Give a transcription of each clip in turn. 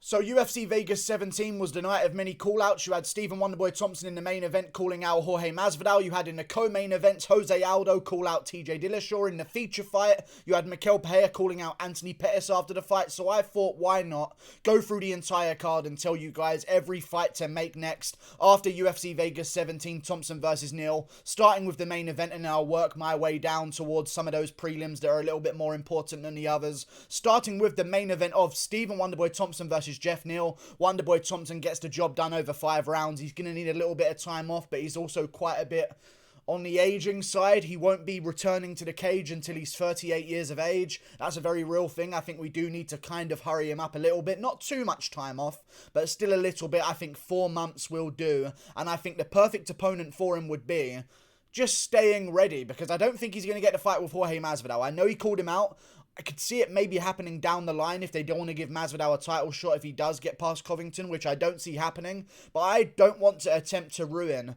So UFC Vegas 17 was the night of many call-outs. You had Stephen Wonderboy Thompson in the main event calling out Jorge Masvidal. You had in the co-main events Jose Aldo call out TJ Dillashaw. In the feature fight, you had Mikel Pereira calling out Anthony Pettis after the fight. So I thought, why not go through the entire card and tell you guys every fight to make next after UFC Vegas 17, Thompson versus Neal. Starting with the main event, and I'll work my way down towards some of those prelims that are a little bit more important than the others. Starting with the main event of Stephen Wonderboy Thompson versus Jeff Neal. Wonderboy Thompson gets the job done over 5 rounds. He's going to need a little bit of time off, but he's also quite a bit on the aging side. He won't be returning to the cage until he's 38 years of age. That's a very real thing. I think we do need to kind of hurry him up a little bit. Not too much time off, but still a little bit. I think 4 months will do. And I think the perfect opponent for him would be just staying ready, because I don't think he's going to get the fight with Jorge Masvidal. I know he called him out. I could see it maybe happening down the line if they don't want to give Masvidal a title shot if he does get past Covington, which I don't see happening. But I don't want to attempt to ruin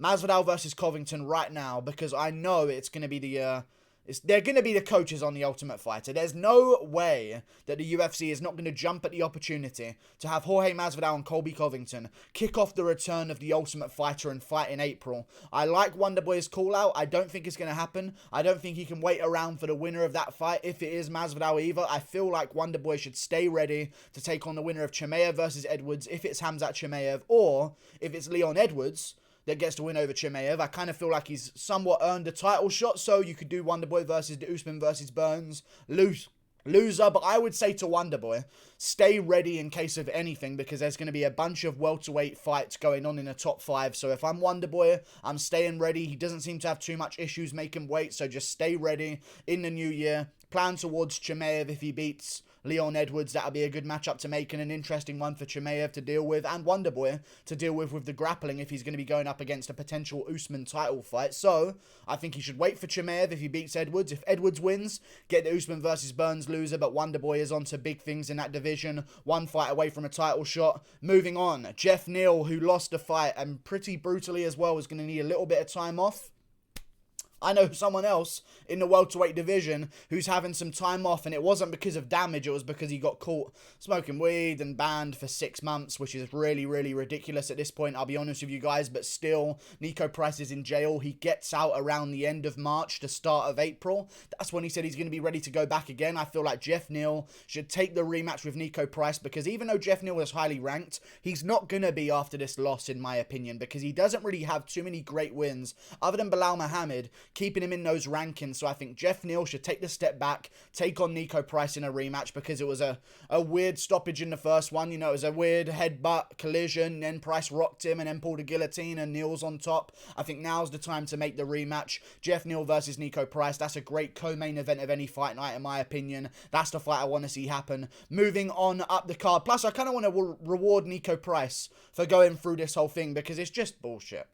Masvidal versus Covington right now, because I know it's going to be they're going to be the coaches on The Ultimate Fighter. There's no way that the UFC is not going to jump at the opportunity to have Jorge Masvidal and Colby Covington kick off the return of The Ultimate Fighter and fight in April. I like Wonderboy's call out. I don't think it's going to happen. I don't think he can wait around for the winner of that fight if it is Masvidal either. I feel like Wonderboy should stay ready to take on the winner of Chimaev versus Edwards if it's Khamzat Chimaev, or if it's Leon Edwards that gets to win over Chimaev. I kind of feel like he's somewhat earned a title shot, so you could do Wonderboy versus the Usman versus Burns loser, but I would say to Wonderboy, stay ready in case of anything, because there's going to be a bunch of welterweight fights going on in the top 5, so if I'm Wonderboy, I'm staying ready. He doesn't seem to have too much issues making weight, so just stay ready in the new year. Plan towards Chimaev if he beats Leon Edwards. That'll be a good matchup to make, and an interesting one for Chimaev to deal with, and Wonderboy to deal with the grappling if he's going to be going up against a potential Usman title fight. So I think he should wait for Chimaev if he beats Edwards. If Edwards wins, get the Usman versus Burns loser, but Wonderboy is on to big things in that division. 1 fight away from a title shot. Moving on, Jeff Neal, who lost the fight, and pretty brutally as well, is going to need a little bit of time off. I know someone else in the welterweight division who's having some time off, and it wasn't because of damage, it was because he got caught smoking weed and banned for 6 months, which is really, really ridiculous at this point, I'll be honest with you guys, but still, Nico Price is in jail. He gets out around the end of March, the start of April. That's when he said he's going to be ready to go back again. I feel like Jeff Neal should take the rematch with Nico Price, because even though Jeff Neal is highly ranked, he's not going to be after this loss, in my opinion, because he doesn't really have too many great wins, other than Bilal Muhammad, keeping him in those rankings. So I think Jeff Neal should take the step back, take on Nico Price in a rematch, because it was a weird stoppage in the first one. You know, it was a weird headbutt collision, then Price rocked him and then pulled a guillotine and Neal's on top. I think now's the time to make the rematch. Jeff Neal versus Nico Price. That's a great co-main event of any fight night, in my opinion. That's the fight I want to see happen. Moving on up the card. Plus, I kind of want to reward Nico Price for going through this whole thing, because it's just bullshit.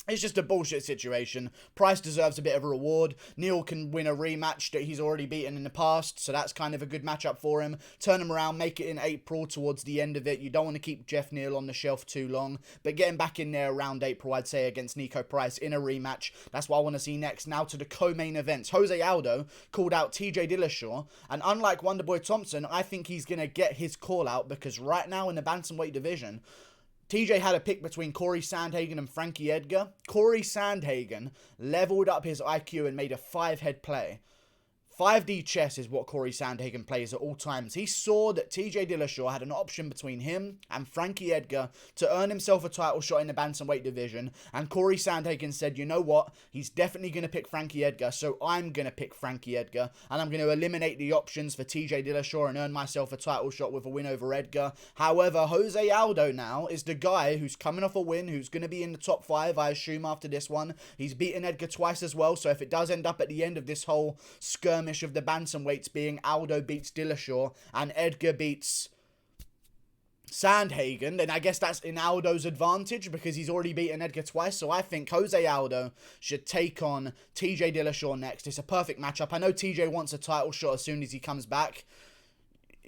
It's just a bullshit situation. Price deserves a bit of a reward. Neal can win a rematch that he's already beaten in the past, so that's kind of a good matchup for him. Turn him around, make it in April towards the end of it. You don't want to keep Jeff Neal on the shelf too long, but get him back in there around April, I'd say, against Nico Price in a rematch. That's what I want to see next. Now to the co-main events. Jose Aldo called out TJ Dillashaw, and unlike Wonderboy Thompson, I think he's going to get his call out, because right now in the Bantamweight division, TJ had a pick between Corey Sandhagen and Frankie Edgar. Corey Sandhagen leveled up his IQ and made a 5-head play. 5D chess is what Corey Sandhagen plays at all times. He saw that TJ Dillashaw had an option between him and Frankie Edgar to earn himself a title shot in the Bantamweight division, and Corey Sandhagen said, you know what, he's definitely going to pick Frankie Edgar, so I'm going to pick Frankie Edgar, and I'm going to eliminate the options for TJ Dillashaw and earn myself a title shot with a win over Edgar. However, Jose Aldo now is the guy who's coming off a win, who's going to be in the top 5, I assume, after this one. He's beaten Edgar twice as well, so if it does end up at the end of this whole skirmish of the bantamweights being Aldo beats Dillashaw and Edgar beats Sandhagen, then I guess that's in Aldo's advantage, because he's already beaten Edgar twice. So I think Jose Aldo should take on TJ Dillashaw next. It's a perfect matchup. I know TJ wants a title shot as soon as he comes back.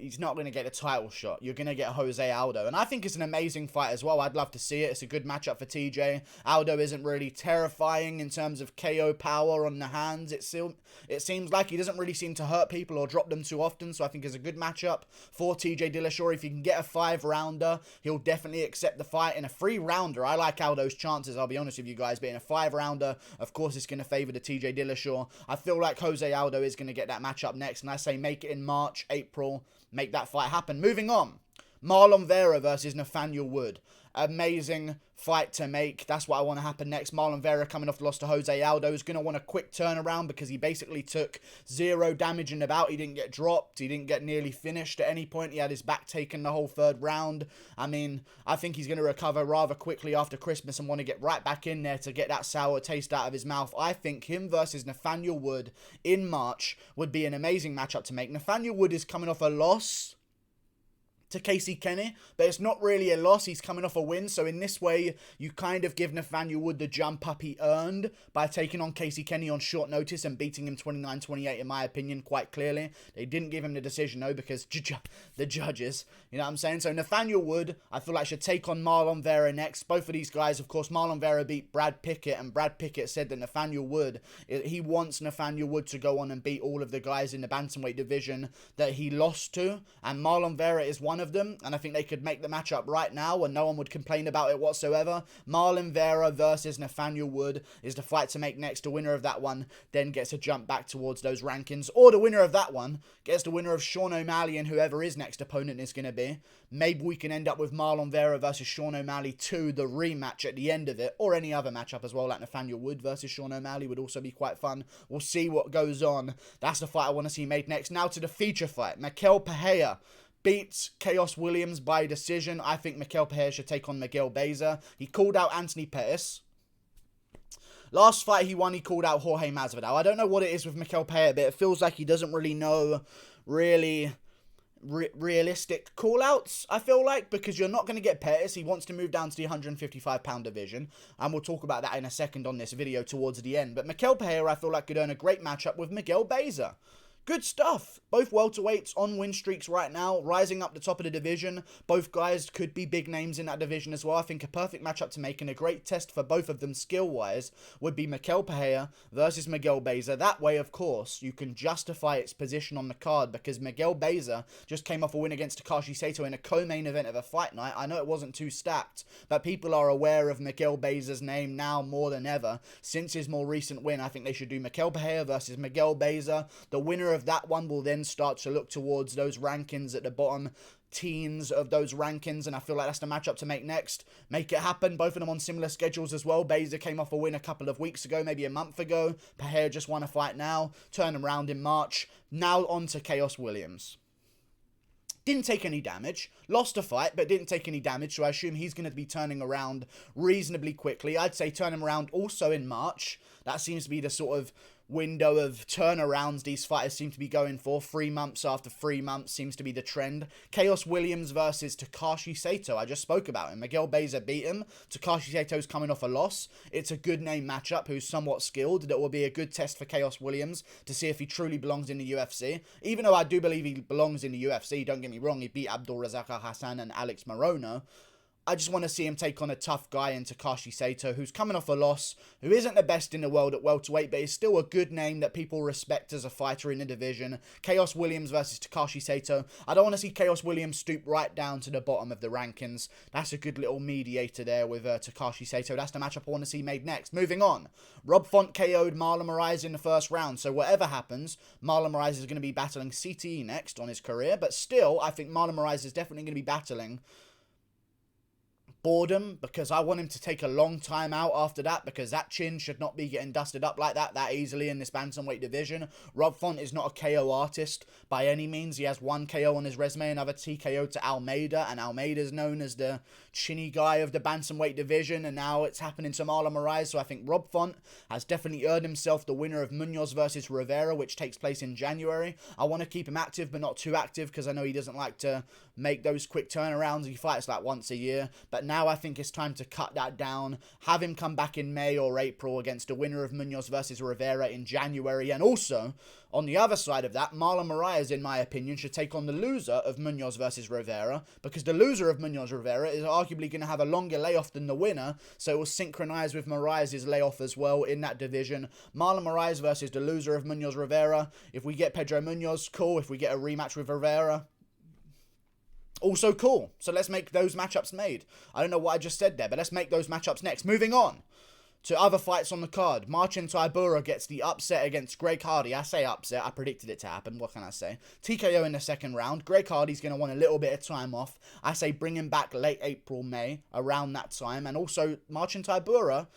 he's not going to get a title shot. You're going to get Jose Aldo. And I think it's an amazing fight as well. I'd love to see it. It's a good matchup for TJ. Aldo isn't really terrifying in terms of KO power on the hands. It seems like he doesn't really seem to hurt people or drop them too often. So I think it's a good matchup for TJ Dillashaw. If he can get a 5-rounder, he'll definitely accept the fight. In a 3-rounder, I like Aldo's chances, I'll be honest with you guys. But in a 5-rounder, of course, it's going to favour the TJ Dillashaw. I feel like Jose Aldo is going to get that matchup next. And I say make it in March, April. Make that fight happen. Moving on. Marlon Vera versus Nathaniel Wood. Amazing fight to make. That's what I want to happen next. Marlon Vera coming off the loss to Jose Aldo is going to want a quick turnaround because he basically took 0 damage in the bout. He didn't get dropped. He didn't get nearly finished at any point. He had his back taken the whole 3rd round. I mean, I think he's going to recover rather quickly after Christmas and want to get right back in there to get that sour taste out of his mouth. I think him versus Nathaniel Wood in March would be an amazing matchup to make. Nathaniel Wood is coming off a loss to Casey Kenny, but it's not really a loss. He's coming off a win, so in this way, you kind of give Nathaniel Wood the jump up he earned by taking on Casey Kenny on short notice and beating him 29-28, in my opinion, quite clearly. They didn't give him the decision, though, because the judges, you know what I'm saying? So Nathaniel Wood, I feel like, should take on Marlon Vera next. Both of these guys, of course, Marlon Vera beat Brad Pickett, and Brad Pickett said that Nathaniel Wood, he wants Nathaniel Wood to go on and beat all of the guys in the Bantamweight division that he lost to, and Marlon Vera is one of them, and I think they could make the matchup right now and no one would complain about it whatsoever. Marlon Vera versus Nathaniel Wood is the fight to make next. The winner of that one then gets a jump back towards those rankings, or the winner of that one gets the winner of Sean O'Malley and whoever his next opponent is going to be. Maybe we can end up with Marlon Vera versus Sean O'Malley 2, the rematch at the end of it, or any other matchup as well, like Nathaniel Wood versus Sean O'Malley would also be quite fun. We'll see what goes on. That's the fight I want to see made next. Now to the feature fight. Miguel Pereira beats Chaos Williams by decision. I think Miguel Pereira should take on Miguel Beza. He called out Anthony Pettis. Last fight he won, he called out Jorge Masvidal. I don't know what it is with Miguel Pereira, but it feels like he doesn't really know realistic call-outs, I feel like, because you're not going to get Pettis. He wants to move down to the 155-pound division, and we'll talk about that in a second on this video towards the end. But Miguel Pereira, I feel like, could earn a great matchup with Miguel Beza. Good stuff. Both welterweights on win streaks right now, rising up the top of the division. Both guys could be big names in that division as well. I think a perfect matchup to make and a great test for both of them skill-wise would be Miguel Pereira versus Miguel Beza. That way, of course, you can justify its position on the card because Miguel Beza just came off a win against Takashi Sato in a co-main event of a fight night. I know it wasn't too stacked, but people are aware of Miguel Beza's name now more than ever. Since his more recent win, I think they should do Miguel Pereira versus Miguel Beza. The winner of that one will then start to look towards those rankings at the bottom teens of those rankings, and I feel like that's the matchup to make next. Make it happen. Both of them on similar schedules as well. Beza came off a win a couple of weeks ago, maybe a month ago. Pereira just won a fight now. Turn him around in March. Now on to Chaos Williams. Didn't take any damage. Lost a fight, but didn't take any damage, so I assume he's going to be turning around reasonably quickly. I'd say turn him around also in March. That seems to be the sort of window of turnarounds these fighters seem to be going for. 3 months after 3 months seems to be the trend. Chaos Williams versus Takashi Sato. I just spoke about him. Miguel Beza beat him. Takashi Sato's coming off a loss. It's a good name matchup who's somewhat skilled. That will be a good test for Chaos Williams to see if he truly belongs in the UFC. Even though I do believe he belongs in the UFC, don't get me wrong, he beat Abdul Razak Hassan and Alex Morono. I just want to see him take on a tough guy in Takashi Sato, who's coming off a loss, who isn't the best in the world at welterweight, but is still a good name that people respect as a fighter in the division. Chaos Williams versus Takashi Sato. I don't want to see Chaos Williams stoop right down to the bottom of the rankings. That's a good little mediator there with Takashi Sato. That's the matchup I want to see made next. Moving on. Rob Font KO'd Marlon Moraes in the first round, so whatever happens, Marlon Moraes is going to be battling CTE next on his career, but still, I think Marlon Moraes is definitely going to be battling boredom, because I want him to take a long time out after that, because that chin should not be getting dusted up like that easily in this bantamweight division. Rob Font is not a KO artist by any means. He has 1 KO on his resume, another TKO to Almeida, and Almeida's known as the chinny guy of the bantamweight division, and now it's happening to Marlon Moraes. So I think Rob Font has definitely earned himself the winner of Munoz versus Rivera, which takes place in January. I want to keep him active, but not too active, because I know he doesn't like to make those quick turnarounds. He fights like once a year, but now I think it's time to cut that down, have him come back in May or April against the winner of Munoz versus Rivera in January, and also, on the other side of that, Marlon Moraes, in my opinion, should take on the loser of Munoz versus Rivera, because the loser of Munoz Rivera is arguably going to have a longer layoff than the winner, so it will synchronize with Moraes' layoff as well in that division. Marlon Moraes versus the loser of Munoz Rivera. If we get Pedro Munoz, cool. If we get a rematch with Rivera, also cool. So let's make those matchups made. I don't know what I just said there, but let's make those matchups next. Moving on to other fights on the card. Marcin Tybura gets the upset against Greg Hardy. I say upset, I predicted it to happen. What can I say? TKO in the second round. Greg Hardy's going to want a little bit of time off. I say bring him back late April, May, around that time. And also, Marcin Tybura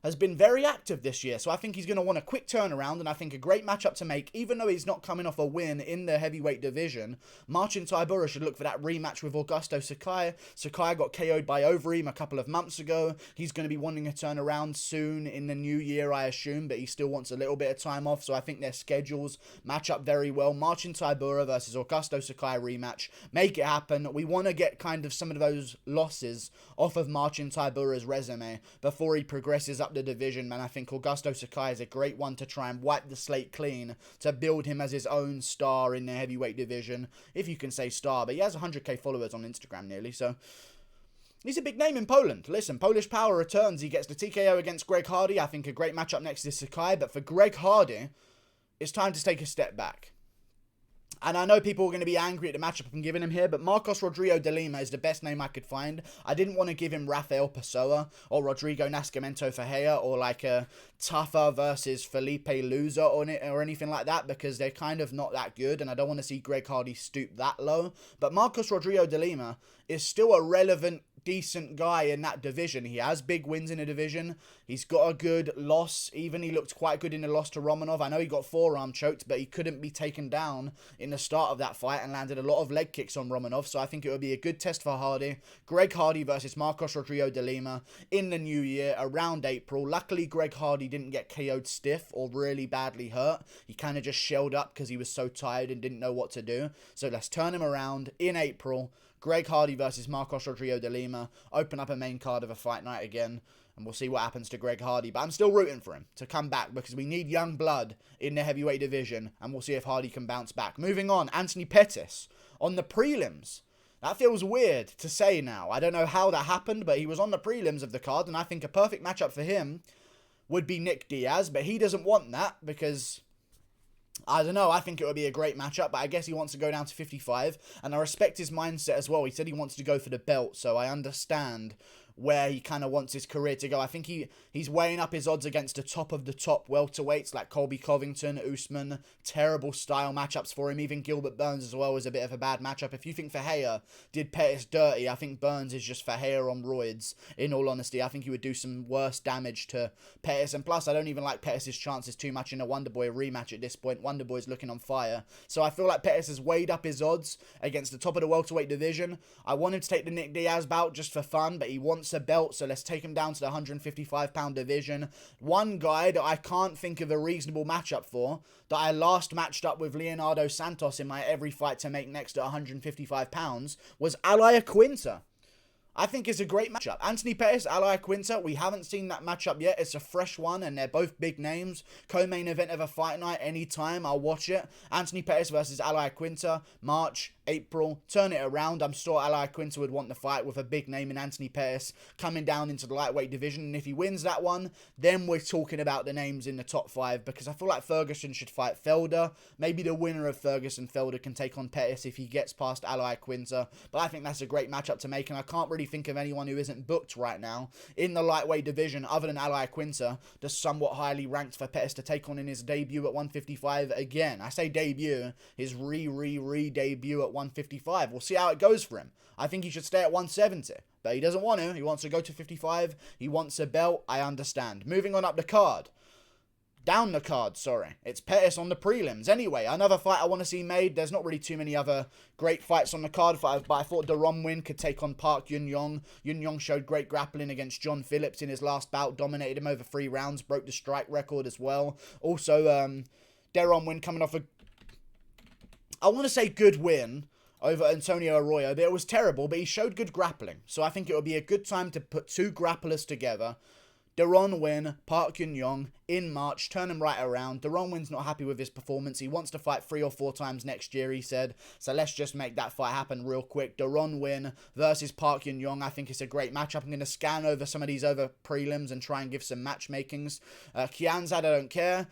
has been very active this year, so I think he's going to want a quick turnaround, and I think a great matchup to make, even though he's not coming off a win in the heavyweight division. Marcin Tybura should look for that rematch with Augusto Sakai. Sakai got KO'd by Overeem a couple of months ago. He's going to be wanting a turnaround soon in the new year, I assume, but he still wants a little bit of time off, so I think their schedules match up very well. Marcin Tybura versus Augusto Sakai rematch. Make it happen. We want to get kind of some of those losses off of Marcin Tybura's resume before he progresses up the division, man. I think Augusto Sakai is a great one to try and wipe the slate clean, to build him as his own star in the heavyweight division, if you can say star, but he has 100k followers on Instagram nearly, so he's a big name in Poland. Listen, Polish Power returns. He gets the TKO against Greg Hardy. I think a great matchup next to Sakai, but for Greg Hardy, it's time to take a step back. And I know people are going to be angry at the matchup I'm giving him here, but Marcos Rodrigo de Lima is the best name I could find. I didn't want to give him Rafael Pessoa or Rodrigo Nascimento Ferreira or like a Tuffa versus Felipe Luza or anything like that, because they're kind of not that good, and I don't want to see Greg Hardy stoop that low. But Marcos Rodrigo de Lima is still a relevant, decent guy in that division. He has big wins in the division. He's got a good loss. Even he looked quite good in the loss to Romanov. I know he got forearm choked, but he couldn't be taken down in the start of that fight and landed a lot of leg kicks on Romanov. So I think it would be a good test for Hardy. Greg Hardy versus Marcos Rodrigo de Lima in the new year around April. Luckily, Greg Hardy didn't get KO'd stiff or really badly hurt. He kind of just shelled up because he was so tired and didn't know what to do. So let's turn him around in April. Greg Hardy versus Marcos Rodrigo de Lima. Open up a main card of a fight night again, and we'll see what happens to Greg Hardy. But I'm still rooting for him to come back, because we need young blood in the heavyweight division, and we'll see if Hardy can bounce back. Moving on, Anthony Pettis on the prelims. That feels weird to say now. I don't know how that happened, but he was on the prelims of the card, and I think a perfect matchup for him would be Nick Diaz, but he doesn't want that because, I don't know, I think it would be a great matchup, but I guess he wants to go down to 55, and I respect his mindset as well. He said he wants to go for the belt, so I understand where he kind of wants his career to go. I think he's weighing up his odds against the top of the top welterweights like Colby Covington, Usman. Terrible style matchups for him. Even Gilbert Burns as well is a bit of a bad matchup. If you think Ferreira did Pettis dirty, I think Burns is just Ferreira on roids, in all honesty. I think he would do some worse damage to Pettis, and plus I don't even like Pettis' chances too much in a Wonderboy rematch at this point. Wonderboy's looking on fire. So I feel like Pettis has weighed up his odds against the top of the welterweight division. I want him to take the Nick Diaz bout just for fun, but he wants a belt, so let's take him down to the 155-pound division. One guy that I can't think of a reasonable matchup for, that I last matched up with Leonardo Santos in my every fight to make next to 155 pounds, was Iaquinta. I think it's a great matchup. Anthony Pettis, Iaquinta, we haven't seen that matchup yet. It's a fresh one, and they're both big names. Co-main event of a fight night, anytime, I'll watch it. Anthony Pettis versus Iaquinta, March, April, turn it around. I'm sure Iaquinta would want the fight with a big name in Anthony Pettis coming down into the lightweight division, and if he wins that one, then we're talking about the names in the top 5, because I feel like Ferguson should fight Felder. Maybe the winner of Ferguson-Felder can take on Pettis if he gets past Iaquinta, but I think that's a great matchup to make, and I can't really think of anyone who isn't booked right now in the lightweight division other than Iaquinta, that's somewhat highly ranked for Pettis to take on in his debut at 155 again. I say debut, his debut at 155. We'll see how it goes for him. I think he should stay at 170, but he doesn't want to. He wants to go to 55. He wants a belt. I understand. Moving on up the card. Down the card, sorry. It's Pettis on the prelims. Anyway, another fight I want to see made. There's not really too many other great fights on the card, but I thought Deron Win could take on Park Yun-Yong. Yun-Yong showed great grappling against John Phillips in his last bout, dominated him over 3 rounds, broke the strike record as well. Also, Deron Win coming off a, I want to say good win over Antonio Arroyo. It was terrible, but he showed good grappling. So I think it would be a good time to put two grapplers together. Deron Win, Park Yun-yong in March, turn him right around. Deron Win's not happy with his performance. He wants to fight 3 or 4 times next year, he said. So let's just make that fight happen real quick. Deron Win versus Park Yun-yong. I think it's a great matchup. I'm going to scan over some of these over prelims and try and give some matchmakings. Kianzad, I don't care.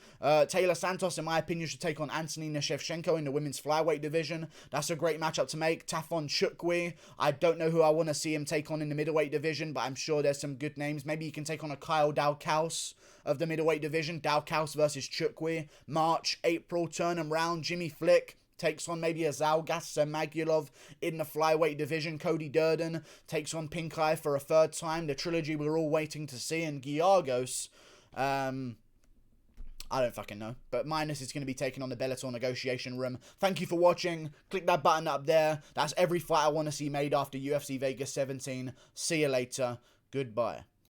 Taylor Santos, in my opinion, should take on Anthony Neshevchenko in the women's flyweight division. That's a great matchup to make. Tafon Chukwi, I don't know who I want to see him take on in the middleweight division, but I'm sure there's some good names. Maybe he can take on a Kyle Daukaus of the middleweight division. Daukaus versus Chukwi. March, April, turn him round. Jimmy Flick takes on maybe a Zalgas Magulov in the flyweight division. Cody Durden takes on Pink Eye for a 3rd time. The trilogy we're all waiting to see. And Giagos, I don't fucking know. But Minus is going to be taken on the Bellator negotiation room. Thank you for watching. Click that button up there. That's every fight I want to see made after UFC Vegas 17. See you later. Goodbye.